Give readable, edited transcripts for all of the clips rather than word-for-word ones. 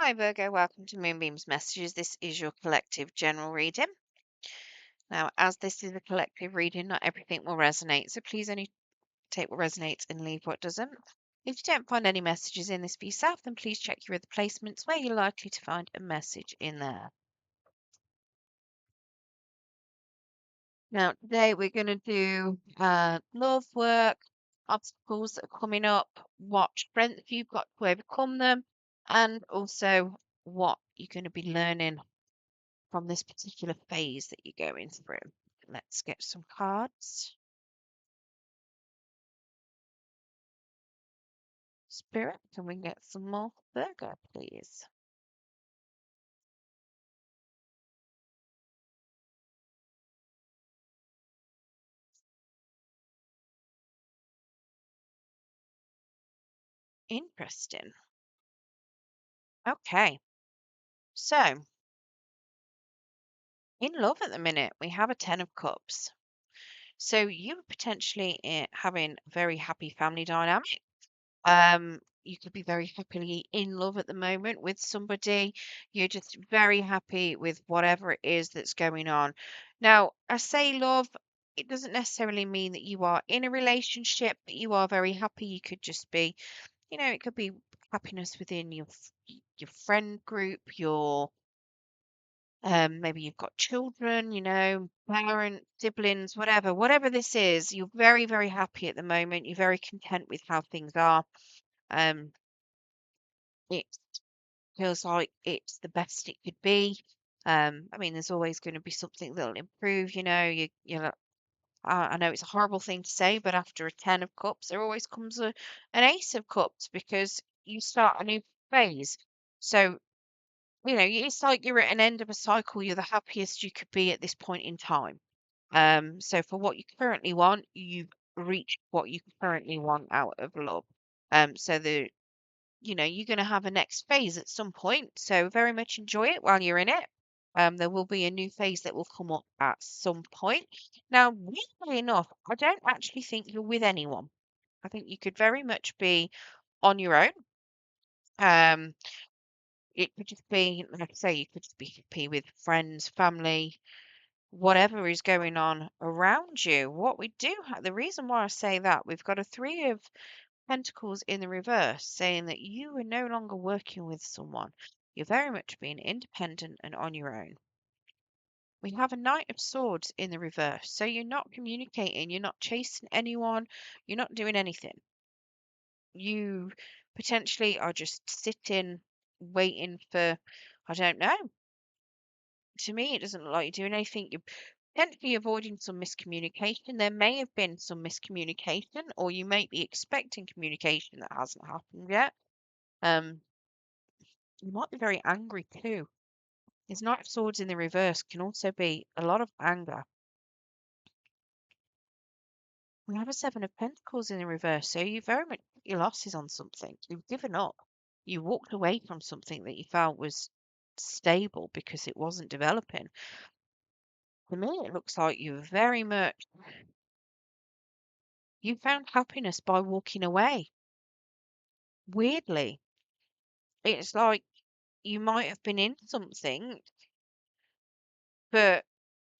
Hi Virgo, welcome to Moonbeam's Messages. This is your collective general reading. Now, as this is a collective reading, not everything will resonate, so please only take what resonates and leave what doesn't. If you don't find any messages in this for yourself, then please check your other placements where you're likely to find a message in there. Now, today we're going to do love work, obstacles that are coming up, what strength you've got to overcome them, and also what you're going to be learning from this particular phase that you're going through. Let's get some cards. Spirit, can we get some more Virgo, please? Interesting. Okay, so in love at the minute, we have a 10 of Cups. So you potentially having a very happy family dynamic. You could be very happily in love at the moment with somebody. You're just very happy with whatever it is that's going on. Now, I say love, it doesn't necessarily mean that you are in a relationship, but you are very happy. You could just be, it could be happiness within your friend group, your maybe you've got children, parents, siblings, whatever this is, you're very, very happy at the moment. You're very content with how things are. Um, it feels like it's the best it could be. I mean, there's always going to be something that'll improve. I know it's a horrible thing to say, but after a 10 of cups, there always comes an ace of cups because you start a new phase. So, it's like you're at an end of a cycle. You're the happiest you could be at this point in time. So for what you currently want, you've reached what you currently want out of love. So you're going to have a next phase at some point. So very much enjoy it while you're in it. There will be a new phase that will come up at some point. Now, weirdly enough, I don't actually think you're with anyone. I think you could very much be on your own. Um, it could just be, like I say, you could just be happy with friends, family, whatever is going on around you. What we do have, the reason why I say that, we've got a three of Pentacles in the reverse, saying that you are no longer working with someone. You're very much being independent and on your own. We have a Knight of Swords in the reverse, so you're not communicating, you're not chasing anyone, you're not doing anything. You potentially are just sitting, waiting for, I don't know. To me, it doesn't look like you're doing anything. You're potentially avoiding some miscommunication. There may have been some miscommunication, or you may be expecting communication that hasn't happened yet. Um, you might be very angry too. His Knight of Swords in the reverse can also be a lot of anger. We have a Seven of Pentacles in the reverse, so you very much put your losses on something. You've given up. You walked away from something that you felt was stable because it wasn't developing. To me, it looks like you found happiness by walking away. Weirdly, it's like you might have been in something, but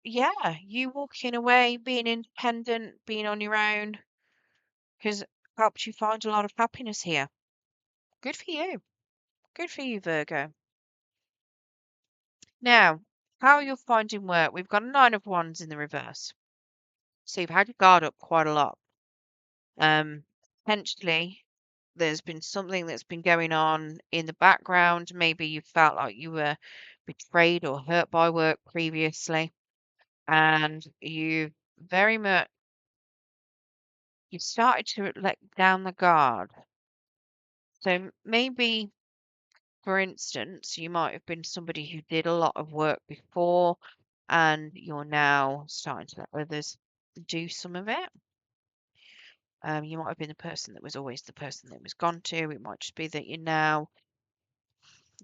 yeah, you walking away, being independent, being on your own, has helped you find a lot of happiness here. Good for you. Good for you, Virgo. Now, how you're finding work? We've got a Nine of Wands in the reverse. So you've had your guard up quite a lot. Potentially, there's been something that's been going on in the background. Maybe you felt like you were betrayed or hurt by work previously, and you started to let down the guard. So maybe, for instance, you might have been somebody who did a lot of work before, and you're now starting to let others do some of it. You might have been the person that was always the person that was gone to. It might just be that you're now,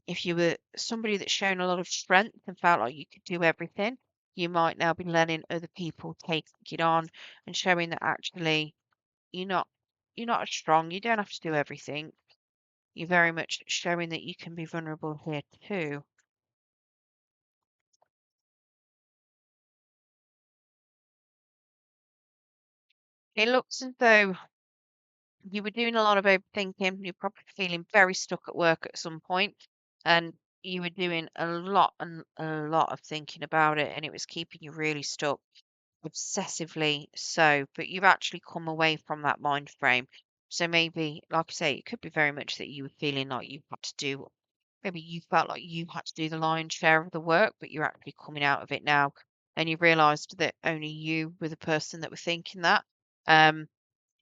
if you were somebody that's shown a lot of strength and felt like you could do everything, you might now be letting other people take it on and showing that actually you're not you're not as strong. You don't have to do everything. You're very much showing that you can be vulnerable here too. It looks as though you were doing a lot of overthinking. You're probably feeling very stuck at work at some point, and you were doing a lot and a lot of thinking about it, and it was keeping you really stuck, obsessively so. But you've actually come away from that mind frame. So maybe, like I say, it could be very much that you were feeling like you had to do, maybe you felt like you had to do the lion's share of the work, but you're actually coming out of it now, and you realised that only you were the person that were thinking that. Um,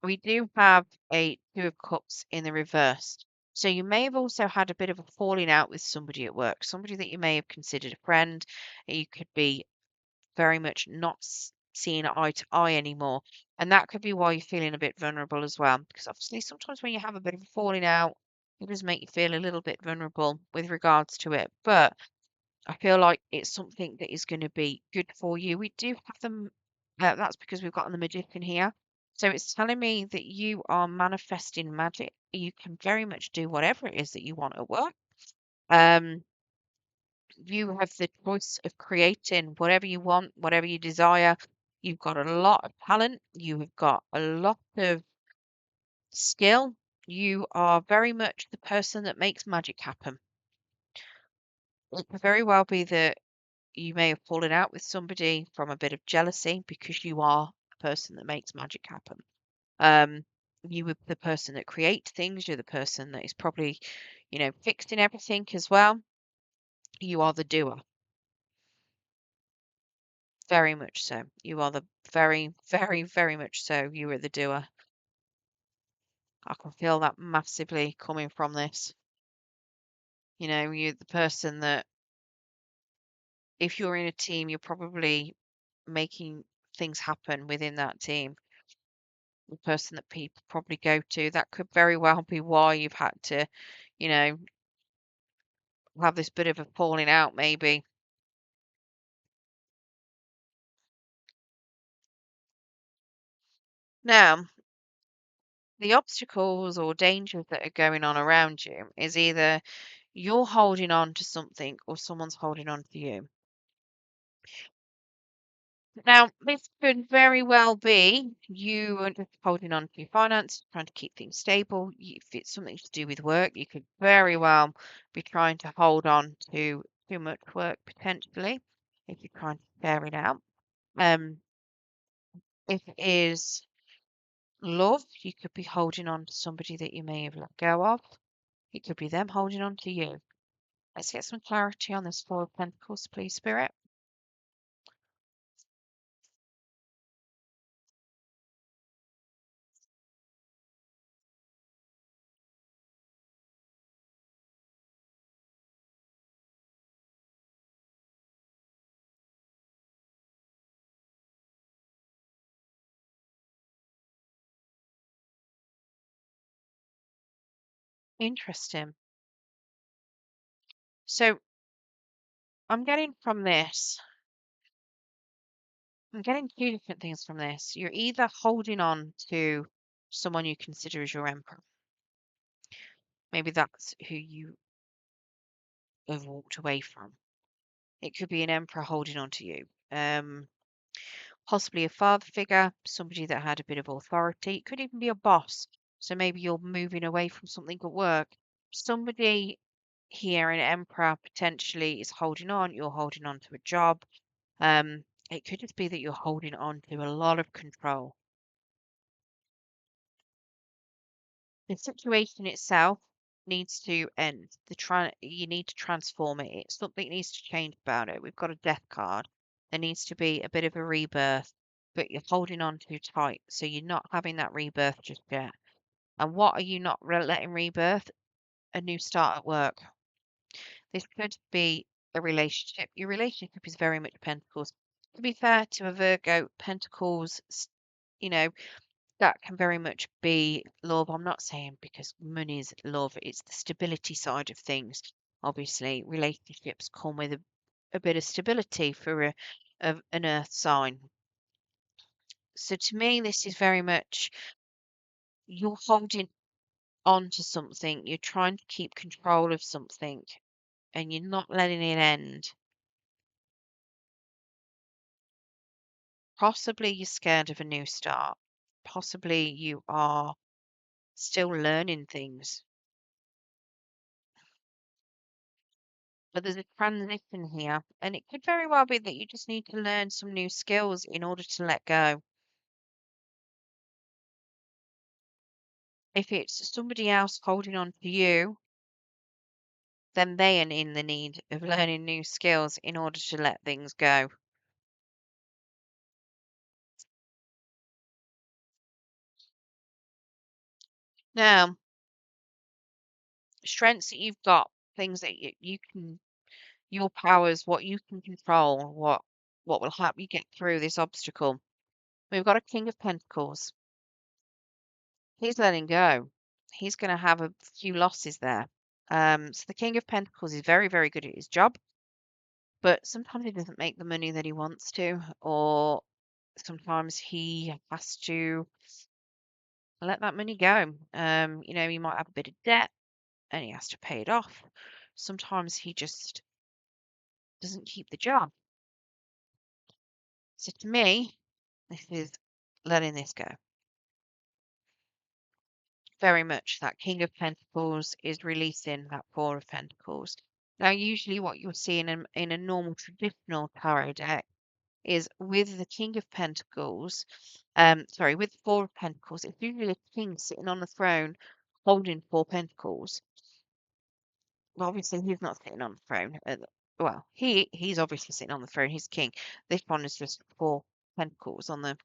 we do have a Two of Cups in the reverse. So you may have also had a bit of a falling out with somebody at work, somebody that you may have considered a friend. You could be very much not seeing eye to eye anymore. And that could be why you're feeling a bit vulnerable as well. Because obviously, sometimes when you have a bit of a falling out, it does make you feel a little bit vulnerable with regards to it. But I feel like it's something that is going to be good for you. We do have them. That's because we've got the magician here. So it's telling me that you are manifesting magic. You can very much do whatever it is that you want at work. Um, you have the choice of creating whatever you want, whatever you desire. You've got a lot of talent. You have got a lot of skill. You are very much the person that makes magic happen. It could very well be that you may have fallen out with somebody from a bit of jealousy because you are a person that makes magic happen. Um, you were the person that creates things. You're the person that is probably, fixing everything as well. You are the doer, very much so. You are the very, very, very much so. You are the doer. I can feel that massively coming from this. You're the person that, if you're in a team, you're probably making things happen within that team. The person that people probably go to. That could very well be why you've had to, you know, have this bit of a falling out, maybe. Now, the obstacles or dangers that are going on around you is either you're holding on to something or someone's holding on to you. Now, this could very well be you are just holding on to your finances, trying to keep things stable. If it's something to do with work, you could very well be trying to hold on to too much work potentially if you're trying to share it out. Um, if it is love, you could be holding on to somebody that you may have let go of. It could be them holding on to you. Let's get some clarity on this Four of Pentacles, please, Spirit. Interesting. So I'm getting from this, I'm getting two different things from this. You're either holding on to someone you consider as your emperor. Maybe that's who you have walked away from. It could be an emperor holding on to you. Possibly a father figure, somebody that had a bit of authority. It could even be a boss. So maybe you're moving away from something at work. Somebody here, an emperor, potentially is holding on. You're holding on to a job. It could just be that you're holding on to a lot of control. The situation itself needs to end. You need to transform it. Something needs to change about it. We've got a death card. There needs to be a bit of a rebirth, but you're holding on too tight, so you're not having that rebirth just yet. And what are you not letting rebirth? A new start at work. This could be a relationship. Your relationship is very much Pentacles. To be fair to a Virgo, Pentacles, you know, that can very much be love. I'm not saying because money is love, it's the stability side of things. Obviously, relationships come with a bit of stability for an earth sign. So to me, this is very much you're holding. onto something, you're trying to keep control of something, and you're not letting it end. Possibly you're scared of a new start. Possibly you are still learning things. But there's a transition here, and it could very well be that you just need to learn some new skills in order to let go. If it's somebody else holding on to you, then they are in the need of learning new skills in order to let things go. Now, strengths that you've got, things that you can, your powers, what you can control, what will help you get through this obstacle. We've got a King of Pentacles. He's letting go. He's going to have a few losses there. So the King of Pentacles is very, very good at his job, but sometimes he doesn't make the money that he wants to, or sometimes he has to let that money go. He might have a bit of debt and he has to pay it off. Sometimes he just doesn't keep the job. So to me, this is letting this go. Very much that King of Pentacles is releasing that Four of Pentacles. Now, usually what you're seeing in a normal traditional tarot deck is with the King of Pentacles, with the Four of Pentacles, it's usually a king sitting on the throne holding four pentacles. Well, obviously he's not sitting on the throne. Well, he's obviously sitting on the throne. He's king. This one is just four pentacles on the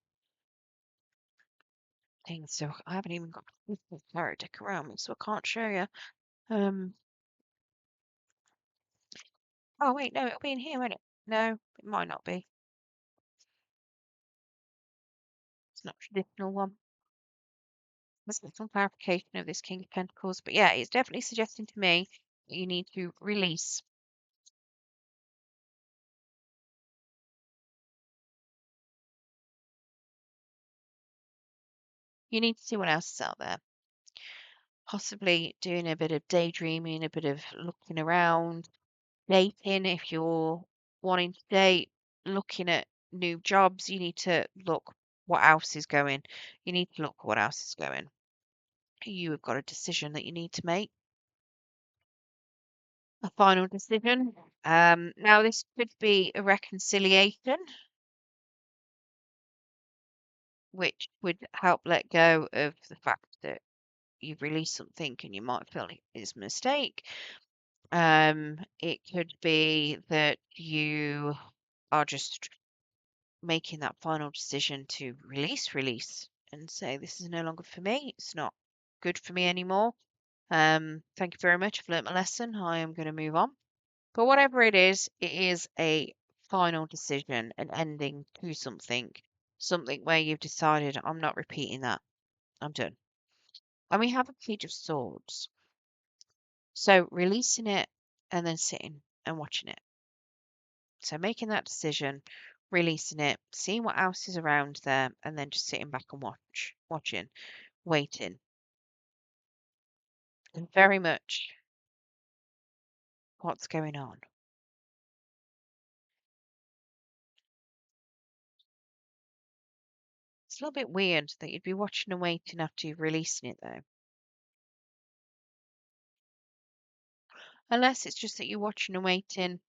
thing. So I haven't even got the tarot deck around me, so I can't show you. Um. Oh wait, no, it'll be in here, won't it? No, it might not be. It's not a traditional one. Let's get some clarification of this King of Pentacles. But yeah, it's definitely suggesting to me that you need to release. You need to see what else is out there. Possibly doing a bit of daydreaming, a bit of looking around, dating if you're wanting to date, looking at new jobs. You need to look what else is going. You need to look what else is going. You have got a decision that you need to make. A final decision. Now this could be a reconciliation, which would help let go of the fact that you've released something and you might feel like it's a mistake. It could be that you are just making that final decision to release and say, this is no longer for me. It's not good for me anymore. Thank you very much. I've learnt my lesson. I am going to move on. But whatever it is a final decision, an ending to something where you've decided, I'm not repeating that. I'm done. And we have a Page of Swords. So releasing it and then sitting and watching it. So making that decision, releasing it, seeing what else is around there, and then just sitting back and watching, waiting. And very much what's going on. It's a little bit weird that you'd be watching and waiting after you've releasing it though. Unless it's just that you're watching and waiting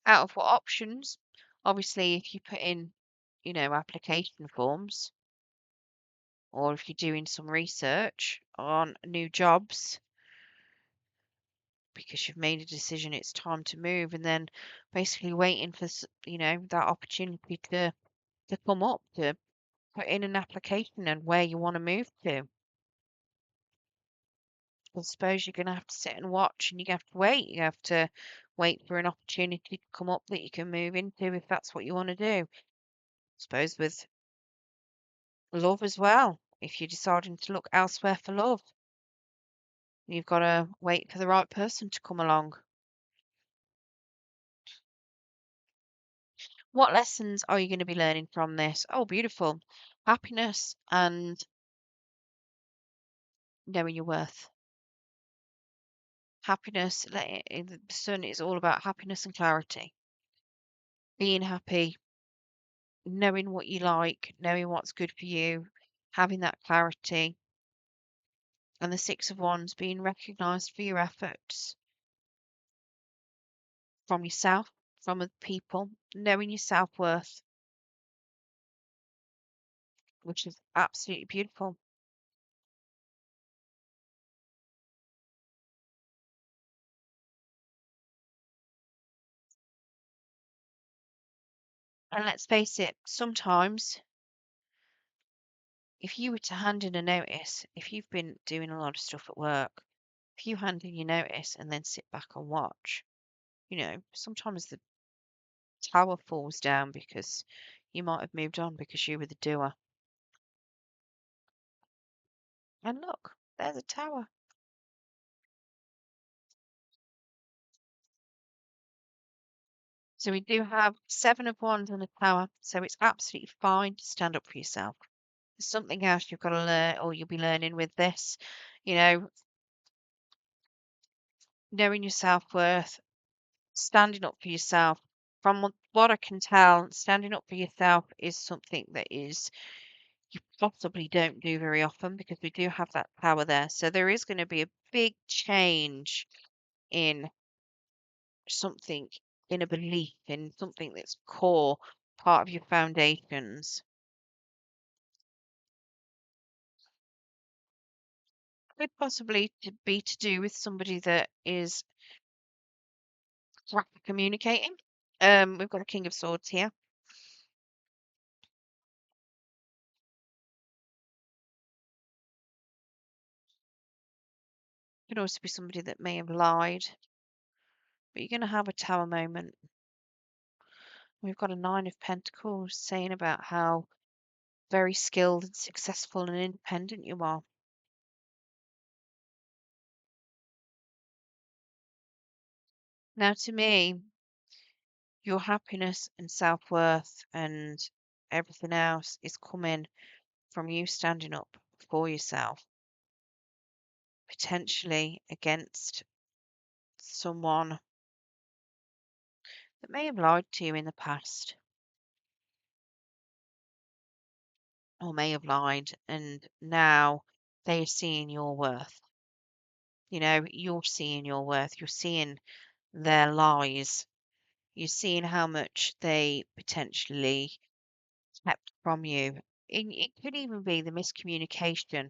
out of what options. Obviously, if you put in, application forms, or if you're doing some research on new jobs because you've made a decision it's time to move, and then basically waiting for that opportunity to come up, to put in an application and where you want to move to. I suppose you're going to have to sit and watch, and you have to wait. You have to wait for an opportunity to come up that you can move into if that's what you want to do. I suppose with love as well. If you're deciding to look elsewhere for love, you've got to wait for the right person to come along. What lessons are you going to be learning from this? Oh, beautiful. Happiness and knowing your worth. Happiness, the sun is all about happiness and clarity. Being happy, knowing what you like, knowing what's good for you, having that clarity. And the Six of Wands being recognized for your efforts from yourself, from other people, knowing your self-worth, which is absolutely beautiful. And let's face it, sometimes if you were to hand in a notice, if you've been doing a lot of stuff at work, if you hand in your notice and then sit back and watch, sometimes the tower falls down because you might have moved on because you were the doer. And look, there's a tower. So we do have Seven of Wands and a tower. So it's absolutely fine to stand up for yourself. There's something else you've got to learn, or you'll be learning with this. You know, knowing your self-worth, standing up for yourself. From what I can tell, standing up for yourself is something that is you possibly don't do very often because we do have that power there. So there is going to be a big change in something, in a belief, in something that's core, part of your foundations. Could possibly to be to do with somebody that is rapid communicating. We've got a King of Swords here. Could also be somebody that may have lied, but you're going to have a tower moment. We've got a Nine of Pentacles saying about how very skilled and successful and independent you are. Now, to me, your happiness and self-worth and everything else is coming from you standing up for yourself, potentially against someone that may have lied to you in the past or may have lied, and now they are seeing your worth. You're seeing your worth. You're seeing their lies. You're seeing how much they potentially kept from you. It could even be the miscommunication.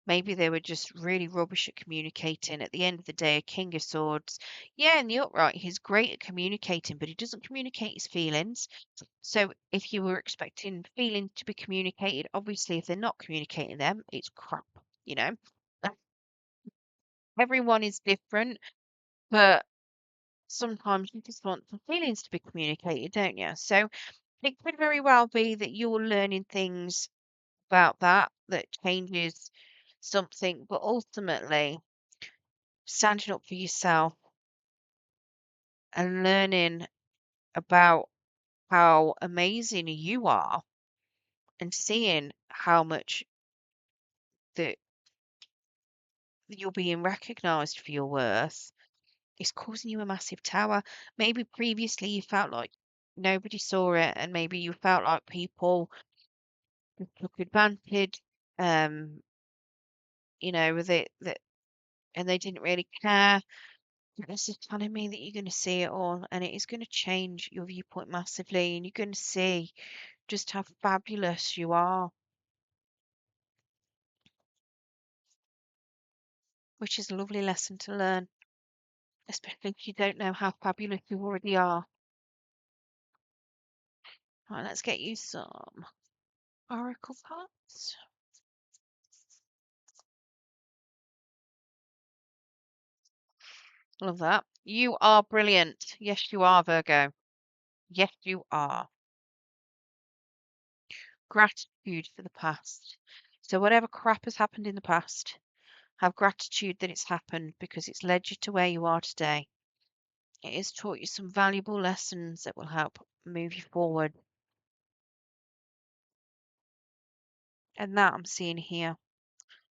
Maybe they were just really rubbish at communicating. At the end of the day, a King of Swords, yeah, in the upright, he's great at communicating, but he doesn't communicate his feelings. So if you were expecting feelings to be communicated, obviously, if they're not communicating them, it's crap, you know? Uh, Everyone is different, but sometimes you just want the feelings to be communicated, don't you? So it could very well be that you're learning things about that changes something, but ultimately standing up for yourself and learning about how amazing you are and seeing how much that you're being recognized for your worth is causing you a massive tower. Maybe previously you felt like nobody saw it, and maybe you felt like people took advantage, um, that and they didn't really care. This is telling me that you're going to see it all, and it is going to change your viewpoint massively, and you're going to see just how fabulous you are, which is a lovely lesson to learn, especially if you don't know how fabulous you already are. Right, let's get you some oracle cards. Love that. You are brilliant. Yes, you are, Virgo. Yes, you are. Gratitude for the past. So, whatever crap has happened in the past, have gratitude that it's happened because it's led you to where you are today. It has taught you some valuable lessons that will help move you forward. And that I'm seeing here.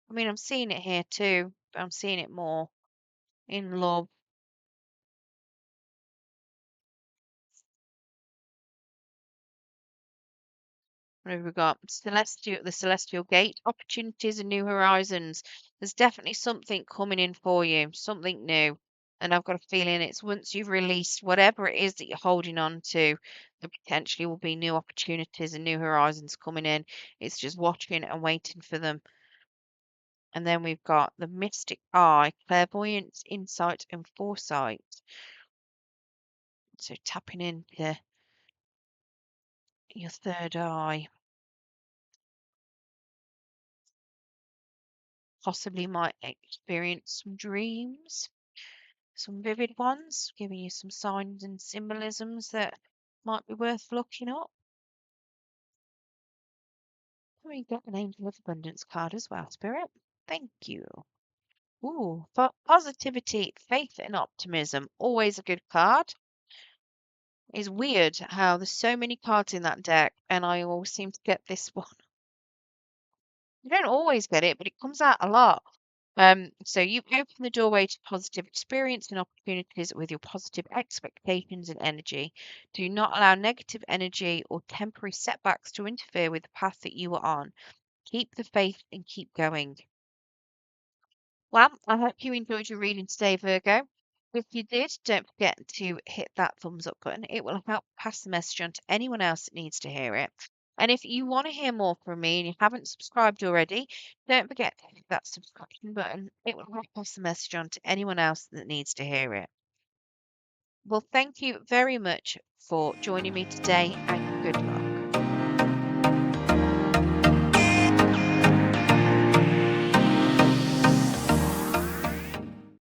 I mean, I'm seeing it here too, but I'm seeing it more in love. What have we got? The celestial gate, opportunities and new horizons. There's definitely something coming in for you, something new. And I've got a feeling it's once you've released whatever it is that you're holding on to, there potentially will be new opportunities and new horizons coming in. It's just watching and waiting for them. And then we've got the mystic eye, clairvoyance, insight, and foresight. So tapping into your third eye. Possibly might experience some dreams, some vivid ones, giving you some signs and symbolisms that might be worth looking up. We got an Angel of Abundance card as well, Spirit. Thank you. Ooh, for positivity, faith, and optimism. Always a good card. It's weird how there's so many cards in that deck, and I always seem to get this one. You don't always get it, but it comes out a lot. So you open the doorway to positive experience and opportunities with your positive expectations and energy. Do not allow negative energy or temporary setbacks to interfere with the path that you are on. Keep the faith and keep going. Well, I hope you enjoyed your reading today, Virgo. If you did, don't forget to hit that thumbs up button. It will help pass the message on to anyone else that needs to hear it. And if you want to hear more from me and you haven't subscribed already, don't forget to hit that subscription button. It will help pass the message on to anyone else that needs to hear it. Well, thank you very much for joining me today and good luck.